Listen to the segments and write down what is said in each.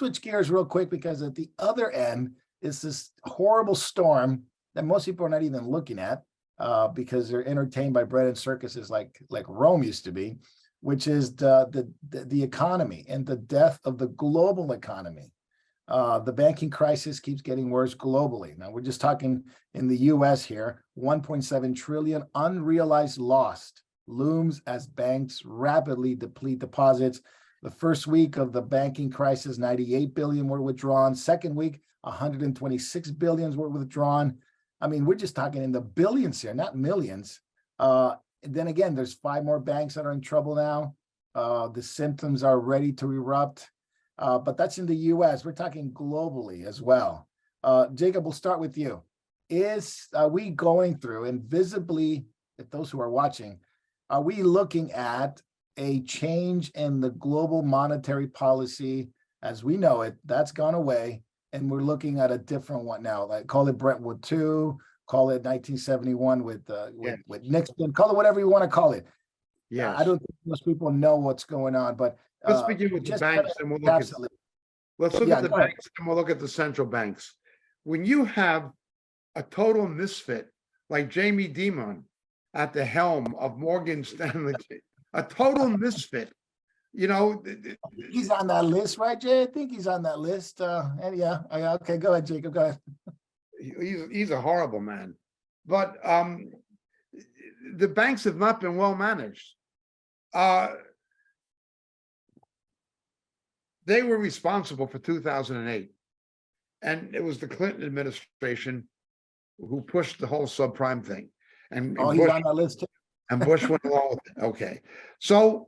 switch gears real quick because at the other end is this horrible storm that most people are not even looking at because they're entertained by bread and circuses like Rome used to be, which is the economy and the death of the global economy. The banking crisis keeps getting worse globally. Now we're just talking in the US here, 1.7 trillion unrealized loss looms as banks rapidly deplete deposits. The first week of the banking crisis, 98 billion were withdrawn. Second week, 126 billions were withdrawn. I mean, we're just talking in the billions here, not millions. Then again, there's 5 more banks that are in trouble now. The symptoms are ready to erupt. But that's in the US. We're talking globally as well. Jacob, we'll start with you. Are we going through, and visibly, if those who are watching, are we looking at a change in the global monetary policy as we know it? That's gone away, and we're looking at a different one now. Like call it Brentwood 2, call it 1971 with Nixon, call it whatever you want to call it. Yeah, I don't think most people know what's going on, but let's begin with the banks, and we'll look at the banks, and we'll look at the central banks. When you have a total misfit like Jamie Dimon at the helm of Morgan Stanley, a total misfit, he's on that list, right, Jay? I think he's on that list. And okay, go ahead, Jacob. Go ahead. He's a horrible man, but the banks have not been well managed. They were responsible for 2008, and it was the Clinton administration who pushed the whole subprime thing. And he's on that list too. And Bush went along with it. Okay, so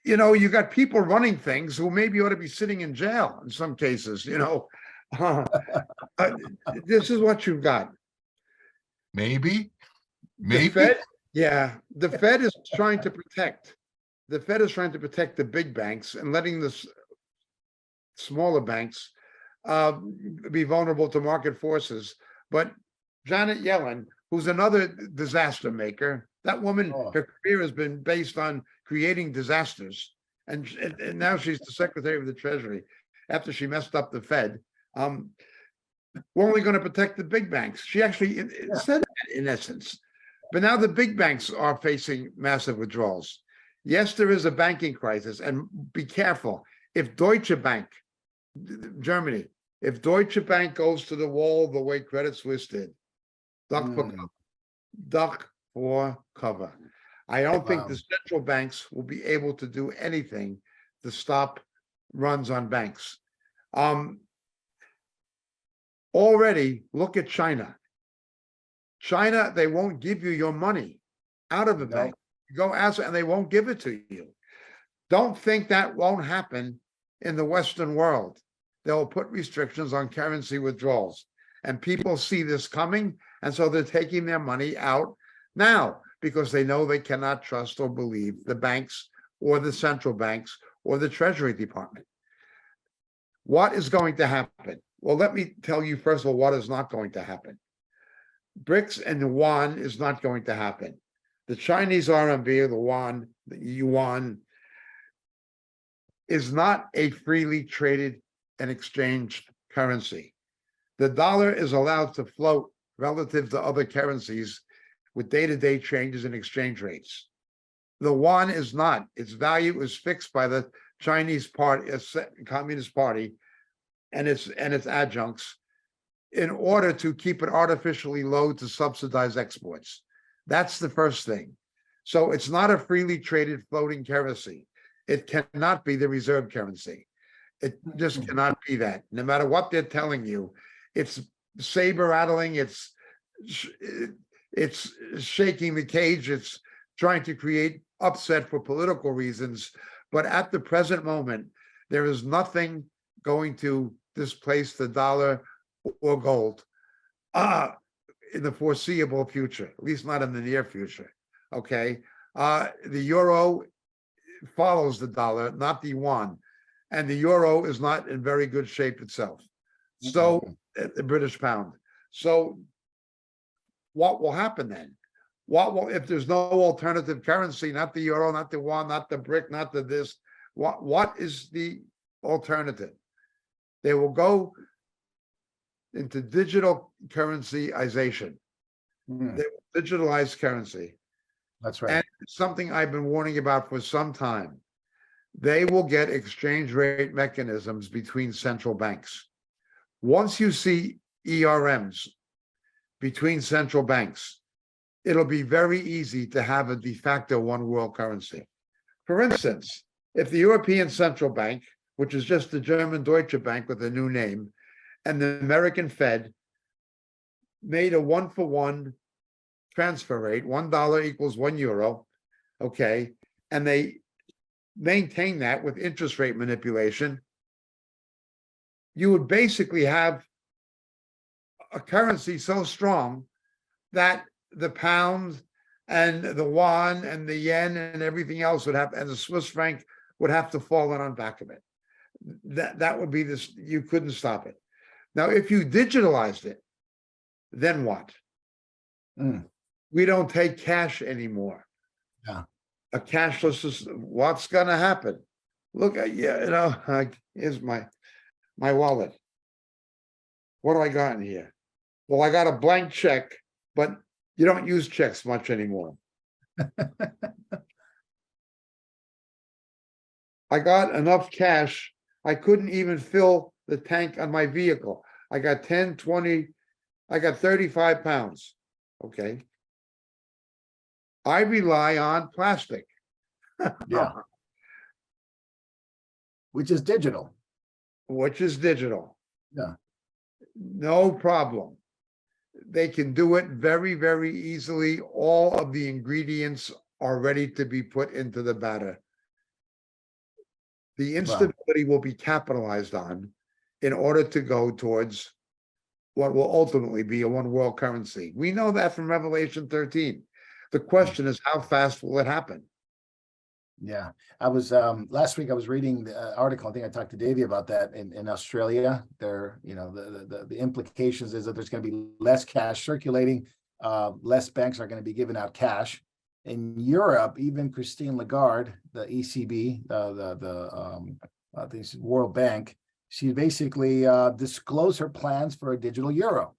you got people running things who maybe ought to be sitting in jail in some cases. This is what you've got. Maybe. The Fed, the Fed is trying to protect. The Fed is trying to protect the big banks and letting the smaller banks be vulnerable to market forces. But Janet Yellen, who's another disaster maker, that woman, her career has been based on creating disasters. And now she's the Secretary of the Treasury after she messed up the Fed. We're only going to protect the big banks. She actually said that in essence. But now the big banks are facing massive withdrawals. Yes, there is a banking crisis, and be careful. If Deutsche Bank, Germany, if Deutsche Bank goes to the wall the way Credit Suisse did, duck for cover. I don't think the central banks will be able to do anything to stop runs on banks. Already, look at China. China, they won't give you your money out of the bank. You go ask and they won't give it to you. Don't think that won't happen in the Western world. They'll put restrictions on currency withdrawals. And people see this coming, and so they're taking their money out now because they know they cannot trust or believe the banks or the central banks or the Treasury Department. What is going to happen? Well, let me tell you, first of all, what is not going to happen. BRICS and the yuan is not going to happen. The Chinese RMB or the yuan is not a freely traded and exchanged currency. The dollar is allowed to float relative to other currencies with day-to-day changes in exchange rates. The yuan is not. Its value is fixed by the Chinese Communist Party and its adjuncts in order to keep it artificially low to subsidize exports. That's the first thing. So it's not a freely traded floating currency. It cannot be the reserve currency. It just cannot be that. No matter what they're telling you, it's saber rattling, it's shaking the cage, it's trying to create upset for political reasons. But at the present moment, there is nothing going to displace the dollar or gold in the foreseeable future, at least not in the near future. Okay. The euro follows the dollar, not the yuan. And the euro is not in very good shape itself. So the British pound. So what will happen then? If there's no alternative currency, not the euro, not the yuan, not the brick, not the this, what is the alternative? They will go into digital currencyization. Hmm, They will digitalize currency. that's right. And it's something I've been warning about for some time. They will get exchange rate mechanisms between central banks. Once you see ERMs between central banks, it'll be very easy to have a de facto one world currency. For instance, if the European Central Bank, which is just the German Deutsche Bank with a new name, and the American Fed made a 1-for-1 transfer rate, $1 equals €1, okay, and they maintain that with interest rate manipulation, you would basically have a currency so strong that the pound and the yuan and the yen and everything else would have, and the Swiss franc would have to fall in on back of it. That would be this, you couldn't stop it. Now, if you digitalized it, then what? Mm, We don't take cash anymore. Yeah. A cashless is what's gonna happen. Look at, here's my wallet. What do I got in here? Well, I got a blank check, but you don't use checks much anymore. I got enough cash. I couldn't even fill the tank on my vehicle. I got 10, 20, I got 35 pounds. Okay. I rely on plastic. Yeah. Which is digital. Which is digital. Yeah. No problem. They can do it very, very easily. All of the ingredients are ready to be put into the batter. The instability will be capitalized on in order to go towards what will ultimately be a one world currency. We know that from Revelation 13. The question is, how fast will it happen? Yeah, I was last week I was reading the article. I think I talked to Davey about that in Australia. There, the implications is that there's going to be less cash circulating, less banks are going to be giving out cash. In Europe, even Christine Lagarde, the ECB, the World Bank, she basically disclosed her plans for a digital euro.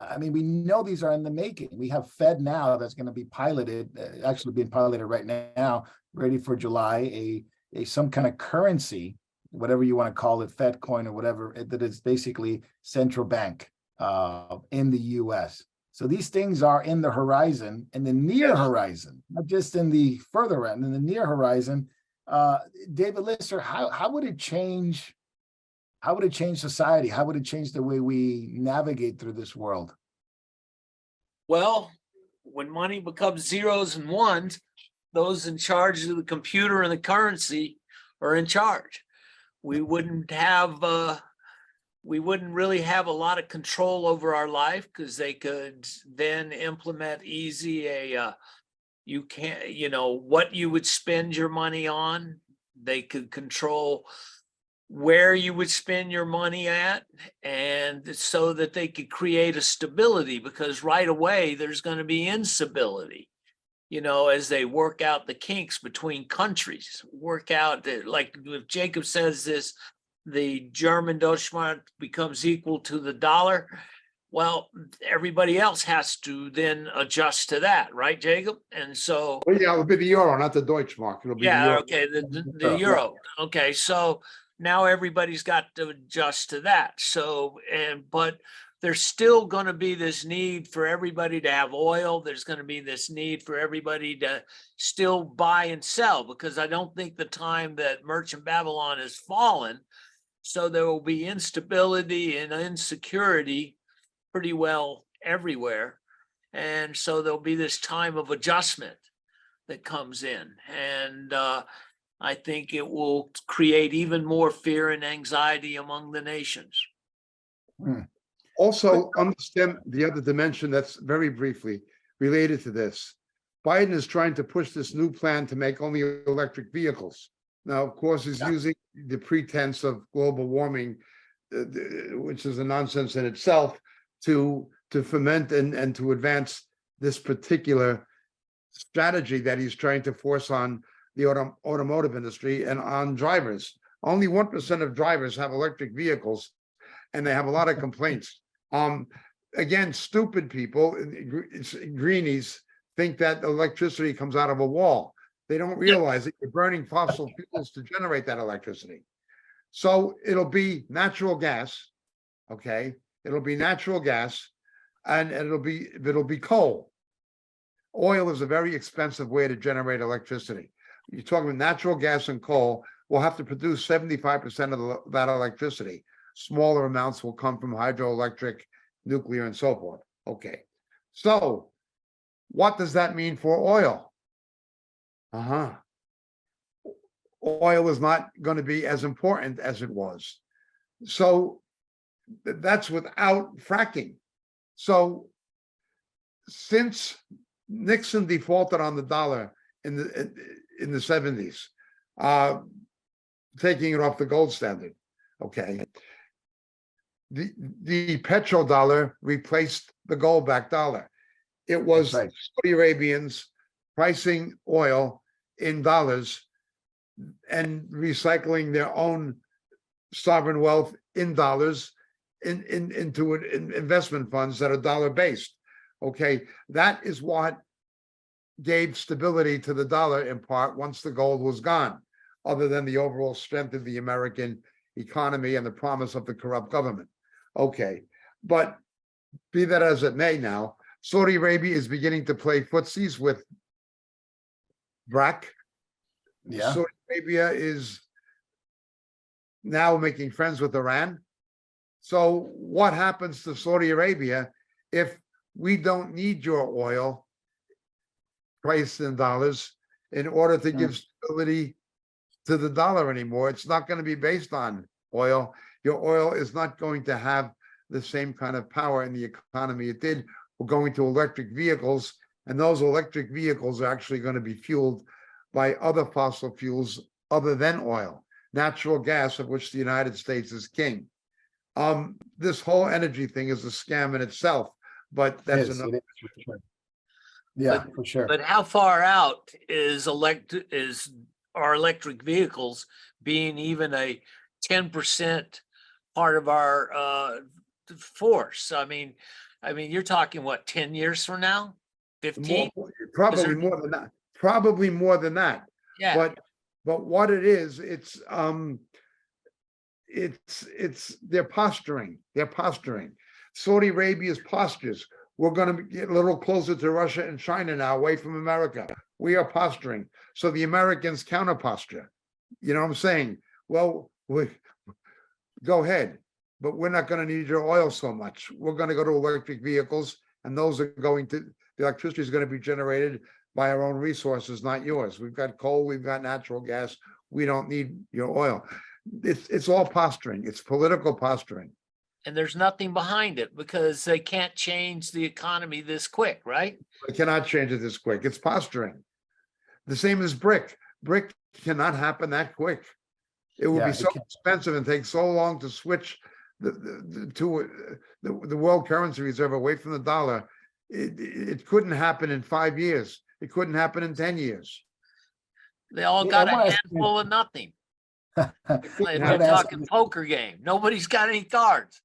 I mean, we know these are in the making. We have Fed now that's going to be piloted, actually being piloted right now, ready for July, a some kind of currency, whatever you want to call it, Fed coin or whatever, that is basically central bank in the US. So these things are in the horizon, in the near horizon, not just in the further end, in the near horizon. David Lister, how would it change? How would it change society? How would it change the way we navigate through this world? Well, when money becomes zeros and ones, those in charge of the computer and the currency are in charge. We wouldn't really have a lot of control over our life, because they could then implement what you would spend your money on. They could control where you would spend your money at, and so that they could create a stability, because right away there's going to be instability, as they work out the kinks between countries, work out like if Jacob says this, the German Deutschmark becomes equal to the dollar. Well, everybody else has to then adjust to that, right, Jacob? And so, Well, yeah, it'll be the euro, not the Deutschmark. It'll be the euro. okay, the euro. Okay, so now everybody's got to adjust to that. So, but there's still going to be this need for everybody to have oil. There's going to be this need for everybody to still buy and sell, because I don't think the time that Merchant Babylon has fallen. So there will be instability and insecurity pretty well everywhere. And so there'll be this time of adjustment that comes in. And I think it will create even more fear and anxiety among the nations. Also, understand the other dimension that's very briefly related to this. Biden is trying to push this new plan to make only electric vehicles. Now, of course, he's using the pretense of global warming, which is a nonsense in itself, to foment and to advance this particular strategy that he's trying to force on the automotive industry and on drivers. Only 1% of drivers have electric vehicles and they have a lot of complaints. Again, stupid people, greenies, think that electricity comes out of a wall. They don't realize that you're burning fossil fuels to generate that electricity. So it'll be natural gas, okay? It'll be natural gas, and it'll be coal. Oil is a very expensive way to generate electricity. You're talking about natural gas and coal. We'll have to produce 75% of that electricity. Smaller amounts will come from hydroelectric, nuclear, and so forth. Okay. So what does that mean for oil? Oil is not going to be as important as it was. So that's without fracking. So since Nixon defaulted on the dollar in the 70s, taking it off the gold standard, okay, the petrodollar replaced the gold-backed dollar. It was That's right. Saudi Arabians pricing oil in dollars and recycling their own sovereign wealth in dollars into investment funds that are dollar-based. Okay, that is what gave stability to the dollar in part once the gold was gone, other than the overall strength of the American economy and the promise of the corrupt government. Okay, but be that as it may now, Saudi Arabia is beginning to play footsies with BRAC. Yeah. Saudi Arabia is now making friends with Iran. So what happens to Saudi Arabia if we don't need your oil priced in dollars in order to give stability to the dollar anymore? It's not going to be based on oil. Your oil is not going to have the same kind of power in the economy it did. We're going to electric vehicles, and those electric vehicles are actually going to be fueled by other fossil fuels other than oil, natural gas, of which the United States is king. This whole energy thing is a scam in itself, but that's It is, another. it is, for sure. Yeah, for sure. But how far out is our electric vehicles being even a 10% part of our force? I mean, you're talking what, 10 years from now? 15? Probably more than that. Probably more than that. Yeah. But what it is, they're posturing. They're posturing. Saudi Arabia's postures. We're going to get a little closer to Russia and China now, away from America. We are posturing. So the Americans counter posture. You know what I'm saying? Well, go ahead, but we're not going to need your oil so much. We're going to go to electric vehicles, and those are going to, the electricity is going to be generated by our own resources, not yours. We've got coal, we've got natural gas. We don't need your oil. It's all posturing. It's political posturing. And there's nothing behind it because they can't change the economy this quick, right? They cannot change it this quick. It's posturing. The same as brick. Brick cannot happen that quick. It will be so expensive and take so long to switch the world currency reserve away from the dollar. It couldn't happen in 5 years. It couldn't happen in 10 years. They all got a handful of nothing. If you're talking poker game, nobody's got any cards.